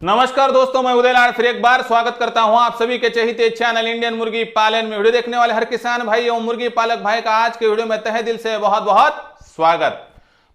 नमस्कार दोस्तों, मैं उदय लाड फिर एक बार स्वागत करता हूं आप सभी के चहेते चैनल इंडियन मुर्गी पालन में। वीडियो देखने वाले हर किसान भाई एवं मुर्गी पालक भाई का आज के वीडियो में तहे दिल से बहुत बहुत स्वागत।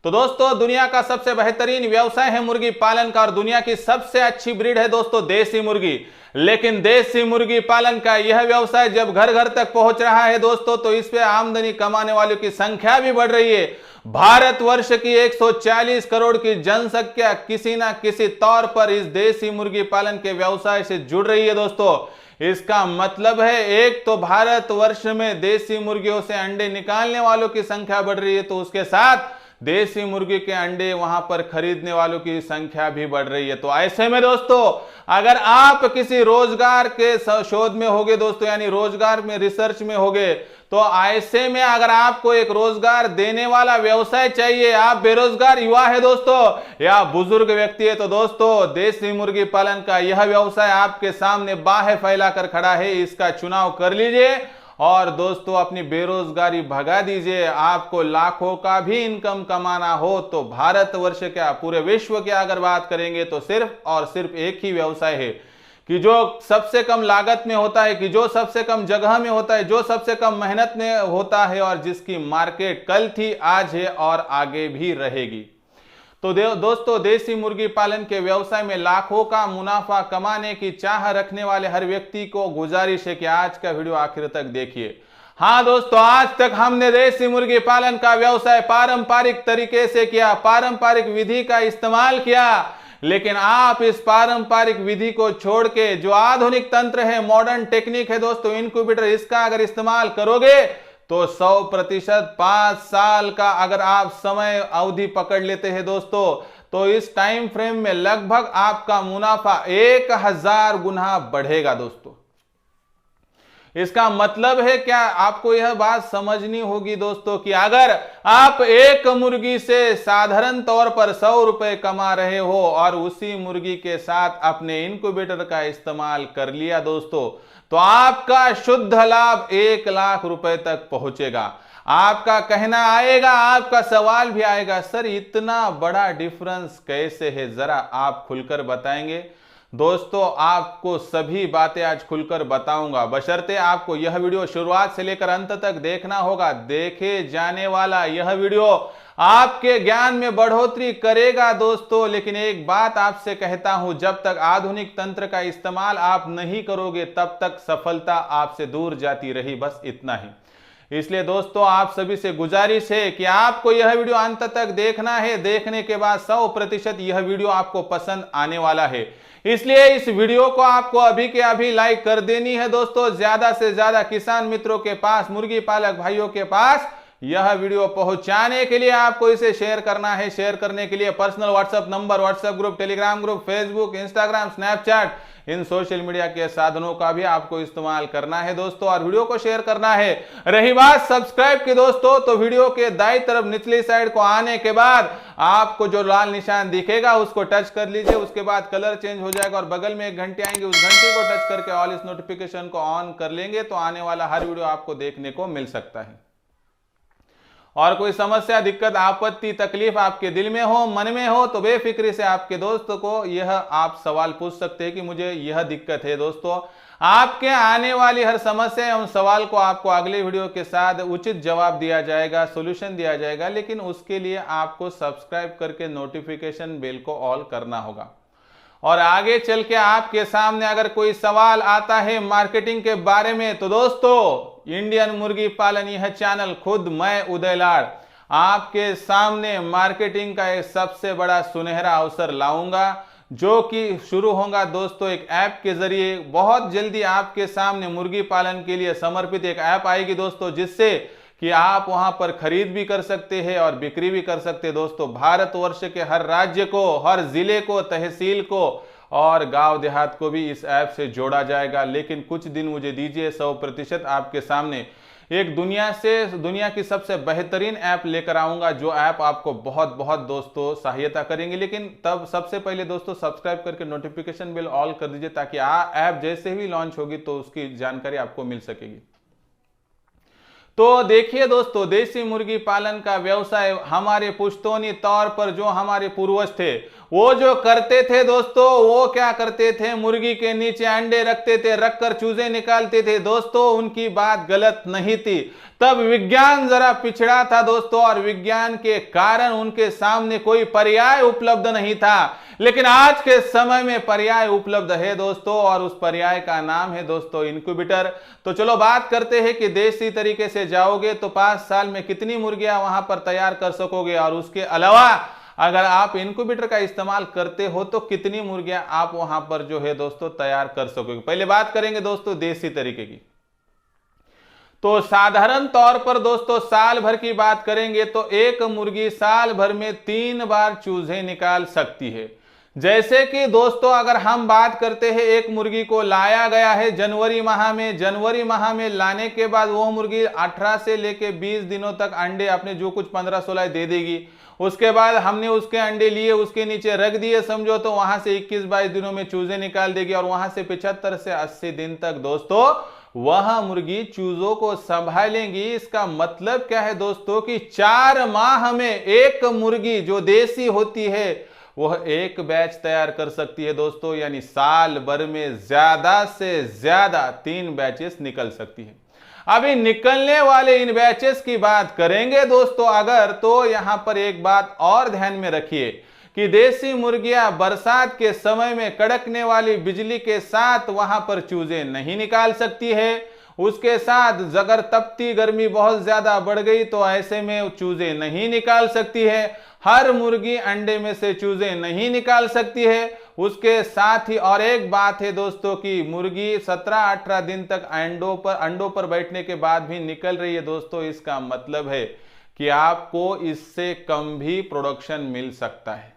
तो दोस्तों, दुनिया का सबसे बेहतरीन व्यवसाय है मुर्गी पालन का और दुनिया की सबसे अच्छी ब्रीड है दोस्तों देसी मुर्गी। लेकिन देसी मुर्गी पालन का यह व्यवसाय जब घर घर तक पहुंच रहा है दोस्तों, तो इस पे आमदनी कमाने वालों की संख्या भी बढ़ रही है। भारतवर्ष की 140 करोड़ की जनसंख्या किसी ना किसी तौर पर इस देसी मुर्गी पालन के व्यवसाय से जुड़ रही है दोस्तों। इसका मतलब है, एक तो भारतवर्ष में देसी मुर्गियों से अंडे निकालने वालों की संख्या बढ़ रही है, तो उसके साथ देसी मुर्गी के अंडे वहां पर खरीदने वालों की संख्या भी बढ़ रही है। तो ऐसे में दोस्तों, अगर आप किसी रोजगार के शोध में होगे दोस्तों, यानी रोजगार में रिसर्च में होगे, तो ऐसे में अगर आपको एक रोजगार देने वाला व्यवसाय चाहिए, आप बेरोजगार युवा है दोस्तों या बुजुर्ग व्यक्ति है, तो दोस्तों देसी मुर्गी पालन का यह व्यवसाय आपके सामने बाहें फैलाकर खड़ा है। इसका चुनाव कर लीजिए और दोस्तों अपनी बेरोजगारी भगा दीजिए। आपको लाखों का भी इनकम कमाना हो तो भारतवर्ष क्या पूरे विश्व की अगर बात करेंगे तो सिर्फ और सिर्फ एक ही व्यवसाय है कि जो सबसे कम लागत में होता है, कि जो सबसे कम जगह में होता है, जो सबसे कम मेहनत में होता है और जिसकी मार्केट कल थी, आज है और आगे भी रहेगी। तो दोस्तों, देसी मुर्गी पालन के व्यवसाय में लाखों का मुनाफा कमाने की चाह रखने वाले हर व्यक्ति को गुजारिश है कि आज का वीडियो आखिर तक देखिए। हाँ दोस्तों, आज तक हमने देसी मुर्गी पालन का व्यवसाय पारंपरिक तरीके से किया, पारंपरिक विधि का इस्तेमाल किया। लेकिन आप इस पारंपरिक विधि को छोड़ के जो आधुनिक तंत्र है, मॉडर्न टेक्निक है दोस्तों, इनक्यूबेटर, इसका अगर इस्तेमाल करोगे तो 100% 5 साल का अगर आप समय अवधि पकड़ लेते हैं दोस्तों, तो इस टाइम फ्रेम में लगभग आपका मुनाफा 1000 गुना बढ़ेगा दोस्तों। इसका मतलब है क्या, आपको यह बात समझनी होगी दोस्तों कि अगर आप एक मुर्गी से साधारण तौर पर 100 रुपए कमा रहे हो और उसी मुर्गी के साथ अपने इनक्यूबेटर का इस्तेमाल कर लिया दोस्तों, तो आपका शुद्ध लाभ 1 लाख रुपए तक पहुंचेगा। आपका कहना आएगा, आपका सवाल भी आएगा, सर इतना बड़ा डिफरेंस कैसे है, जरा आप खुलकर बताएंगे। दोस्तों, आपको सभी बातें आज खुलकर बताऊंगा, बशर्ते आपको यह वीडियो शुरुआत से लेकर अंत तक देखना होगा। देखे जाने वाला यह वीडियो आपके ज्ञान में बढ़ोतरी करेगा दोस्तों। लेकिन एक बात आपसे कहता हूं, जब तक आधुनिक तंत्र का इस्तेमाल आप नहीं करोगे तब तक सफलता आपसे दूर जाती रही, बस इतना ही। इसलिए दोस्तों, आप सभी से गुजारिश है कि आपको यह वीडियो अंत तक देखना है। देखने के बाद 100% यह वीडियो आपको पसंद आने वाला है। इसलिए इस वीडियो को आपको अभी के अभी लाइक कर देनी है दोस्तों। ज्यादा से ज्यादा किसान मित्रों के पास, मुर्गी पालक भाइयों के पास यह वीडियो पहुंचाने के लिए आपको इसे शेयर करना है। शेयर करने के लिए personal WhatsApp number, WhatsApp group, Telegram group, Facebook, Instagram, Snapchat, इन सोशल मीडिया के साधनों का भी आपको इस्तेमाल करना है दोस्तों और वीडियो को शेयर करना है। रही बात सब्सक्राइब की दोस्तों, तो वीडियो के दाईं तरफ निचली साइड को आने के बाद आपको जो लाल निशान दिखेगा उसको टच कर लीजिए। उसके बाद कलर चेंज हो जाएगा और बगल में एक घंटी आएंगे, उस घंटी को टच करके ऑल इस नोटिफिकेशन को ऑन कर लेंगे तो आने वाला हर वीडियो आपको देखने को मिल सकता है। और कोई समस्या, दिक्कत, आपत्ति, तकलीफ आपके दिल में हो, मन में हो, तो बेफिक्री से आपके दोस्त को यह आप सवाल पूछ सकते हैं कि मुझे यह दिक्कत है। दोस्तों, आपके आने वाली हर समस्या एवं सवाल को आपको अगले वीडियो के साथ उचित जवाब दिया जाएगा, सॉल्यूशन दिया जाएगा। लेकिन उसके लिए आपको सब्सक्राइब करके नोटिफिकेशन बेल को ऑल करना होगा। और आगे चल के आपके सामने अगर कोई सवाल आता है मार्केटिंग के बारे में, तो दोस्तों इंडियन मुर्गी पालन यह चैनल, खुद मैं उदय लाड, आपके सामने मार्केटिंग का एक सबसे बड़ा सुनहरा अवसर लाऊंगा, जो कि शुरू होगा दोस्तों एक ऐप के जरिए। बहुत जल्दी आपके सामने मुर्गी पालन के लिए समर्पित एक ऐप आएगी दोस्तों, जिससे कि आप वहां पर खरीद भी कर सकते हैं और बिक्री भी कर सकते हैं दोस्तों। भारतवर्ष के हर राज्य को, हर जिले को, तहसील को और गांव देहात को भी इस ऐप से जोड़ा जाएगा। लेकिन कुछ दिन मुझे दीजिए, 100% आपके सामने एक दुनिया की सबसे बेहतरीन ऐप लेकर आऊंगा, जो ऐप आपको बहुत बहुत दोस्तों सहायता करेंगे। लेकिन तब सबसे पहले दोस्तों सब्सक्राइब करके नोटिफिकेशन बेल ऑल कर दीजिए, ताकि ऐप जैसे ही लॉन्च होगी तो उसकी जानकारी आपको मिल सकेगी। तो देखिए दोस्तों, देसी मुर्गी पालन का व्यवसाय हमारे पुश्तौनी तौर पर जो हमारे पूर्वज थे वो जो करते थे दोस्तों, वो क्या करते थे, मुर्गी के नीचे अंडे रखते थे, रखकर चूजे निकालते थे दोस्तों। उनकी बात गलत नहीं थी, तब विज्ञान जरा पिछड़ा था दोस्तों, और विज्ञान के कारण उनके सामने कोई पर्याय उपलब्ध नहीं था। लेकिन आज के समय में पर्याय उपलब्ध है दोस्तों, और उस पर्याय का नाम है दोस्तों इनक्यूबेटर। तो चलो बात करते हैं कि देसी तरीके से जाओगे तो 5 साल में कितनी मुर्गियां वहां पर तैयार कर सकोगे, और उसके अलावा अगर आप इनक्यूबेटर का इस्तेमाल करते हो तो कितनी मुर्गियां आप वहां पर जो है दोस्तों तैयार कर सकोगे। पहले बात करेंगे दोस्तों देसी तरीके की। तो साधारण तौर पर दोस्तों साल भर की बात करेंगे तो एक मुर्गी साल भर में 3 बार चूजे निकाल सकती है। जैसे कि दोस्तों अगर हम बात करते हैं, एक मुर्गी को लाया गया है जनवरी माह में लाने के बाद वो मुर्गी 18 से लेके 20 दिनों तक अंडे अपने जो कुछ 15-16 दे देगी। उसके बाद हमने उसके अंडे लिए, उसके नीचे रख दिए समझो, तो वहां से 21-22 दिनों में चूजे निकाल देगी, और वहां से 75 से 80 दिन तक दोस्तों वह मुर्गी चूजों को संभालेंगी। इसका मतलब क्या है दोस्तों कि 4 माह में एक मुर्गी जो देसी होती है वह एक बैच तैयार कर सकती है दोस्तों, यानी साल भर में ज्यादा से ज्यादा 3 बैचेस निकल सकती है। अभी निकलने वाले इन बैचेस की बात करेंगे दोस्तों अगर, तो यहां पर एक बात और ध्यान में रखिए कि देसी मुर्गियां बरसात के समय में कड़कने वाली बिजली के साथ वहां पर चूजे नहीं निकाल सकती है। उसके साथ अगर तपती गर्मी बहुत ज्यादा बढ़ गई तो ऐसे में चूजे नहीं निकाल सकती है। हर मुर्गी अंडे में से चूजे नहीं निकाल सकती है। उसके साथ ही और एक बात है दोस्तों कि मुर्गी 17-18 दिन तक अंडों पर बैठने के बाद भी निकल रही है दोस्तों। इसका मतलब है कि आपको इससे कम भी प्रोडक्शन मिल सकता है।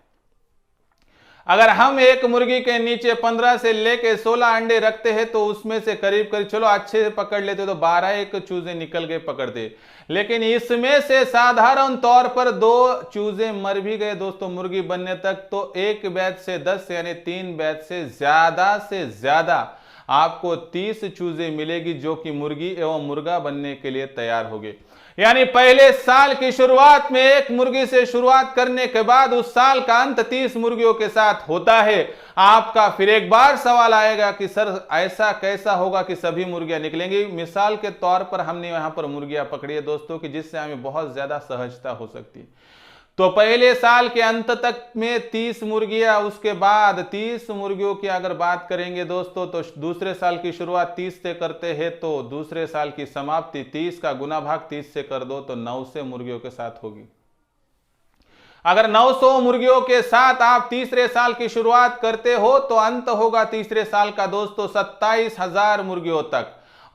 अगर हम एक मुर्गी के नीचे 15 से लेके 16 अंडे रखते हैं तो उसमें से करीब चलो अच्छे से पकड़ लेते तो 12 एक चूजे निकल गए पकड़ते, लेकिन इसमें से साधारण तौर पर 2 चूजे मर भी गए दोस्तों मुर्गी बनने तक, तो एक बैच से 10 यानी 3 बैच से ज्यादा आपको 30 चूजे मिलेगी जो कि मुर्गी एवं मुर्गा बनने के लिए तैयार होंगे। यानी पहले साल की शुरुआत में एक मुर्गी से शुरुआत करने के बाद उस साल का अंत 30 मुर्गियों के साथ होता है। आपका फिर एक बार सवाल आएगा कि सर ऐसा कैसा होगा कि सभी मुर्गियां निकलेंगी। मिसाल के तौर पर हमने यहां पर मुर्गियां पकड़ी है दोस्तों कि जिससे हमें बहुत ज्यादा सहजता हो सकती है। तो पहले साल के अंत तक में 30 मुर्गियां, उसके बाद 30 मुर्गियों की अगर बात करेंगे दोस्तों तो दूसरे साल की शुरुआत 30 से करते हैं तो दूसरे साल की समाप्ति 30 का गुना भाग 30 से कर दो तो 900 मुर्गियों के साथ होगी। अगर 900 मुर्गियों के साथ आप तीसरे साल की शुरुआत करते हो तो अंत होगा तीसरे साल का दोस्तों 27,000 मुर्गियों तक,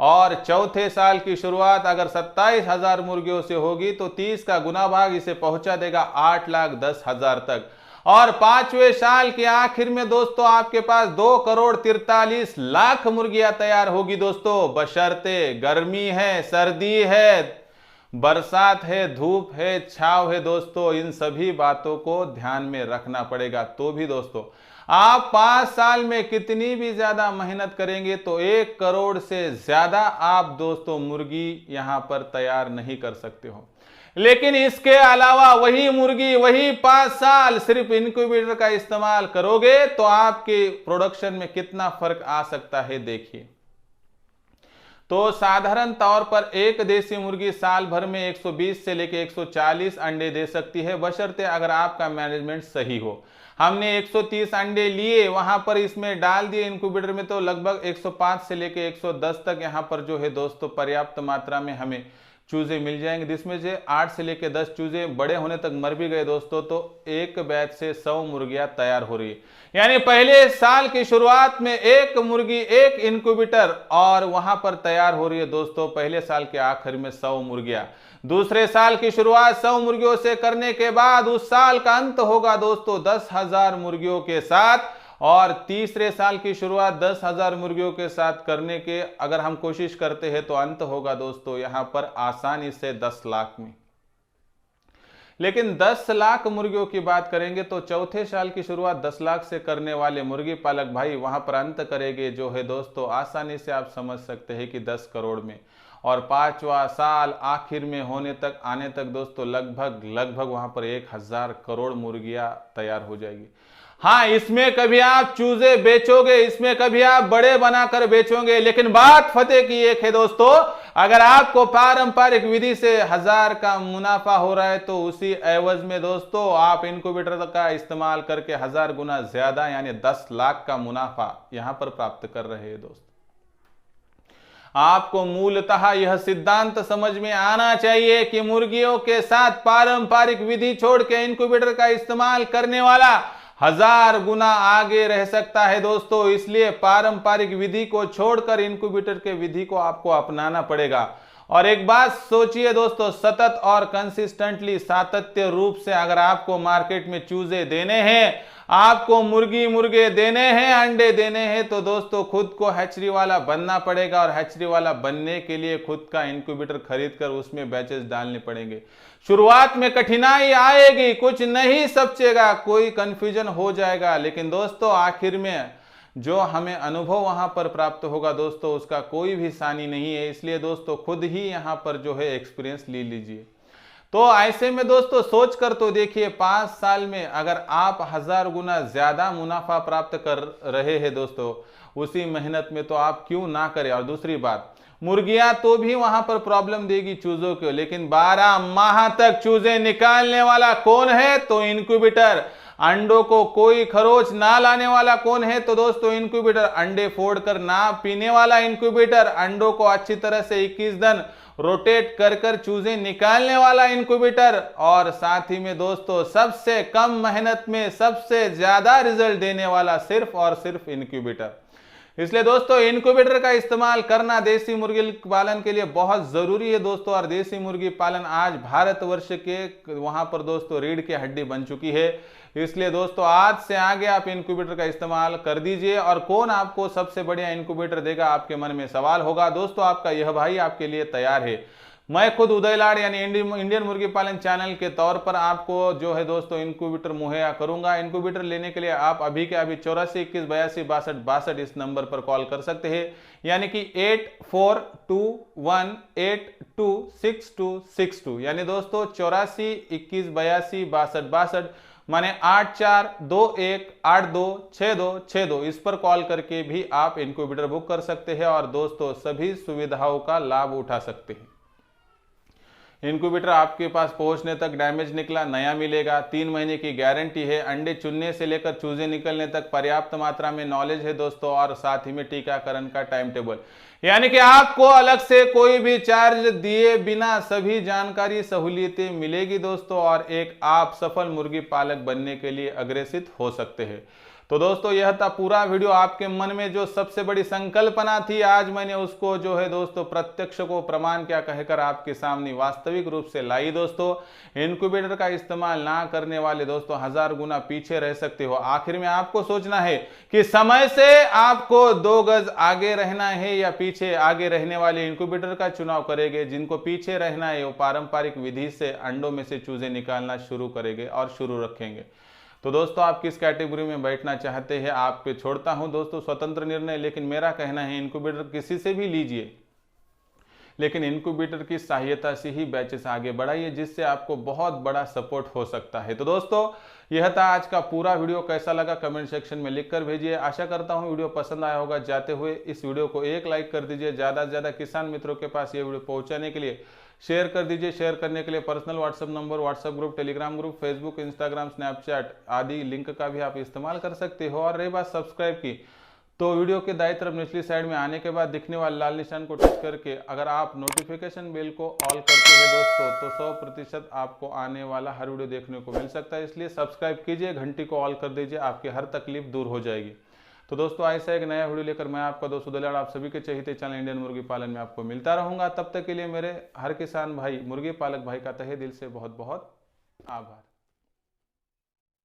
और चौथे साल की शुरुआत अगर 27,000 मुर्गियों से होगी तो 30 का गुना भाग इसे पहुंचा देगा 8,10,000 तक, और 5वें साल के आखिर में दोस्तों आपके पास 2,43,00,000 मुर्गियां तैयार होगी दोस्तों, बशर्ते गर्मी है, सर्दी है, बरसात है, धूप है, छाव है दोस्तों, इन सभी बातों को ध्यान में रखना पड़ेगा। तो भी दोस्तों आप 5 साल में कितनी भी ज्यादा मेहनत करेंगे तो 1 करोड़ से ज्यादा आप दोस्तों मुर्गी यहां पर तैयार नहीं कर सकते हो। लेकिन इसके अलावा वही मुर्गी वही 5 साल सिर्फ इनक्यूबेटर का इस्तेमाल करोगे तो आपके प्रोडक्शन में कितना फर्क आ सकता है देखिए। तो साधारण तौर पर एक देसी मुर्गी साल भर में 120 से लेकर 140 अंडे दे सकती है, बशर्ते अगर आपका मैनेजमेंट सही हो। हमने 130 अंडे लिए, वहां पर इसमें डाल दिए इनक्यूबेटर में, तो लगभग 105 से लेकर 110 तक यहां पर जो है दोस्तों पर्याप्त मात्रा में हमें चूजे मिल जाएंगे, जिसमें से 8 से लेकर 10 चूजे बड़े होने तक मर भी गए दोस्तों, तो एक बैच से 100 मुर्गियां तैयार हो रही है। यानी पहले साल की शुरुआत में एक मुर्गी एक इनक्यूबेटर और वहां पर तैयार हो रही है दोस्तों पहले साल के आखिर में 100 मुर्गियां। दूसरे साल की शुरुआत 100 मुर्गियों से करने के बाद उस साल का अंत होगा दोस्तों 10,000 मुर्गियों के साथ, और तीसरे साल की शुरुआत 10,000 मुर्गियों के साथ करने के अगर हम कोशिश करते हैं तो अंत होगा दोस्तों यहां पर आसानी से 10 लाख में। लेकिन 10 लाख मुर्गियों की बात करेंगे तो चौथे साल की शुरुआत 10 लाख से करने वाले मुर्गी पालक भाई वहां पर अंत करेंगे जो है दोस्तों आसानी से आप समझ सकते हैं कि 10 करोड़ में। और 5वां साल आखिर में आने तक दोस्तों लगभग वहां पर 1000 करोड़ मुर्गियां तैयार हो जाएगी। हाँ, इसमें कभी आप चूजे बेचोगे, इसमें कभी आप बड़े बनाकर बेचोगे, लेकिन बात फतेह की एक है दोस्तों, अगर आपको पारंपरिक विधि से 1000 का मुनाफा हो रहा है तो उसी एवज में दोस्तों आप इनक्यूबेटर का इस्तेमाल करके 1000 गुना ज्यादा यानी 10 लाख का मुनाफा यहां पर प्राप्त कर रहे हैं दोस्तों। आपको मूलतः यह सिद्धांत समझ में आना चाहिए कि मुर्गियों के साथ पारंपरिक विधि छोड़ के इनक्यूबेटर का इस्तेमाल करने वाला 1000 गुना आगे रह सकता है दोस्तों। इसलिए पारंपरिक विधि को छोड़कर इनक्यूबेटर के विधि को आपको अपनाना पड़ेगा। और एक बात सोचिए दोस्तों, सतत और कंसिस्टेंटली सातत्य रूप से अगर आपको मार्केट में चूजे देने हैं, आपको मुर्गे देने हैं, अंडे देने हैं, तो दोस्तों खुद को हैचरी वाला बनना पड़ेगा। और हैचरी वाला बनने के लिए खुद का इनक्यूबेटर खरीद कर उसमें बैचेस डालने पड़ेंगे। शुरुआत में कठिनाई आएगी, कुछ नहीं समझेगा, कोई कंफ्यूजन हो जाएगा, लेकिन दोस्तों आखिर में जो हमें अनुभव वहां पर प्राप्त होगा दोस्तों उसका कोई भी सानी नहीं है। इसलिए दोस्तों खुद ही यहां पर जो है एक्सपीरियंस ले लीजिए। तो ऐसे में दोस्तों सोच कर तो देखिए, 5 साल में अगर आप 1000 गुना ज्यादा मुनाफा प्राप्त कर रहे हैं दोस्तों उसी मेहनत में, तो आप क्यों ना करें। और दूसरी बात, मुर्गियां तो भी वहां पर प्रॉब्लम देगी चूजों को, लेकिन 12 माह तक चूजे निकालने वाला कौन है, तो इनक्यूबेटर। अंडों को कोई खरोच ना लाने वाला कौन है, तो दोस्तों इनक्यूबेटर। अंडे फोड़कर ना पीने वाला इनक्यूबेटर। अंडों को अच्छी तरह से 21 दिन रोटेट कर कर चूजे निकालने वाला इनक्यूबेटर। और साथ ही में दोस्तों सबसे कम मेहनत में सबसे ज्यादा रिजल्ट देने वाला सिर्फ और सिर्फ इनक्यूबेटर। इसलिए दोस्तों इनक्यूबेटर का इस्तेमाल करना देसी मुर्गी पालन के लिए बहुत जरूरी है दोस्तों। और देसी मुर्गी पालन आज भारतवर्ष के वहां पर दोस्तों रीढ़ की हड्डी बन चुकी है। इसलिए दोस्तों आज से आगे आप इनक्यूबेटर का इस्तेमाल कर दीजिए। और कौन आपको सबसे बढ़िया इनक्यूबेटर देगा, आपके मन में सवाल होगा दोस्तों। आपका यह भाई आपके लिए तैयार है। मैं खुद उदय लाड यानी इंडियन मुर्गी पालन चैनल के तौर पर आपको जो है दोस्तों इनक्यूबेटर मुहैया करूंगा। इनक्यूबेटर लेने के लिए आप अभी के अभी 84 21 82 62 62 इस नंबर पर कॉल कर सकते हैं, यानी कि 8421826262 यानी दोस्तों 84 21 82 62 62 माने 8421826262 इस पर कॉल करके भी आप इनक्यूबेटर बुक कर सकते हैं और दोस्तों सभी सुविधाओं का लाभ उठा सकते हैं। इनक्यूबेटर आपके पास पहुंचने तक डैमेज निकला नया मिलेगा, 3 महीने की गारंटी है, अंडे चुनने से लेकर चूजे निकलने तक पर्याप्त मात्रा में नॉलेज है दोस्तों, और साथ ही में टीकाकरण का टाइम टेबल, यानी कि आपको अलग से कोई भी चार्ज दिए बिना सभी जानकारी सहूलियतें मिलेगी दोस्तों, और एक आप सफल मुर्गी पालक बनने के लिए अग्रेसित हो सकते हैं। तो दोस्तों यह था पूरा वीडियो। आपके मन में जो सबसे बड़ी संकल्पना थी आज मैंने उसको जो है दोस्तों प्रत्यक्ष को प्रमाण क्या कहकर आपके सामने वास्तविक रूप से लाई दोस्तों। इनक्यूबेटर का इस्तेमाल ना करने वाले दोस्तों 1000 गुना पीछे रह सकते हो। आखिर में आपको सोचना है कि समय से आपको 2 गज आगे रहना है या पीछे। आगे रहने वाले इनक्यूबेटर का चुनाव करेंगे, जिनको पीछे रहना है वो पारंपरिक विधि से अंडों में से चूजे निकालना शुरू करेंगे और शुरू रखेंगे। तो दोस्तों आप किस कैटेगरी में बैठना चाहते हैं आप पे छोड़ता हूं दोस्तों, स्वतंत्र निर्णय। लेकिन मेरा कहना है इनक्यूबेटर किसी से भी लीजिए, लेकिन इनक्यूबेटर की सहायता से ही बैचेस आगे बढ़ाइए, जिससे आपको बहुत बड़ा सपोर्ट हो सकता है। तो दोस्तों यह था आज का पूरा वीडियो। कैसा लगा कमेंट सेक्शन में लिखकर भेजिए। आशा करता हूं वीडियो पसंद आया होगा। जाते हुए इस वीडियो को एक लाइक कर दीजिए। ज्यादा से ज्यादा किसान मित्रों के पास ये वीडियो पहुंचाने के लिए शेयर कर दीजिए। शेयर करने के लिए personal WhatsApp number, WhatsApp group, Telegram group, Facebook, Instagram, Snapchat आदि लिंक का भी आप इस्तेमाल कर सकते हो। और रही बात सब्सक्राइब की, तो वीडियो के दाईं तरफ निचली साइड में आने के बाद दिखने वाले लाल निशान को टच करके अगर आप नोटिफिकेशन बेल को ऑल करते हैं दोस्तों, तो 100% आपको आने वाला हर वीडियो देखने को मिल सकता है। इसलिए सब्सक्राइब कीजिए, घंटी को ऑल कर दीजिए, आपकी हर तकलीफ दूर हो जाएगी। तो दोस्तों ऐसा एक नया वीडियो लेकर मैं आपका दोस्त उदय लाड आप सभी के चहेते चैनल इंडियन मुर्गी पालन में आपको मिलता रहूंगा। तब तक के लिए मेरे हर किसान भाई मुर्गी पालक भाई का तहे दिल से बहुत बहुत आभार।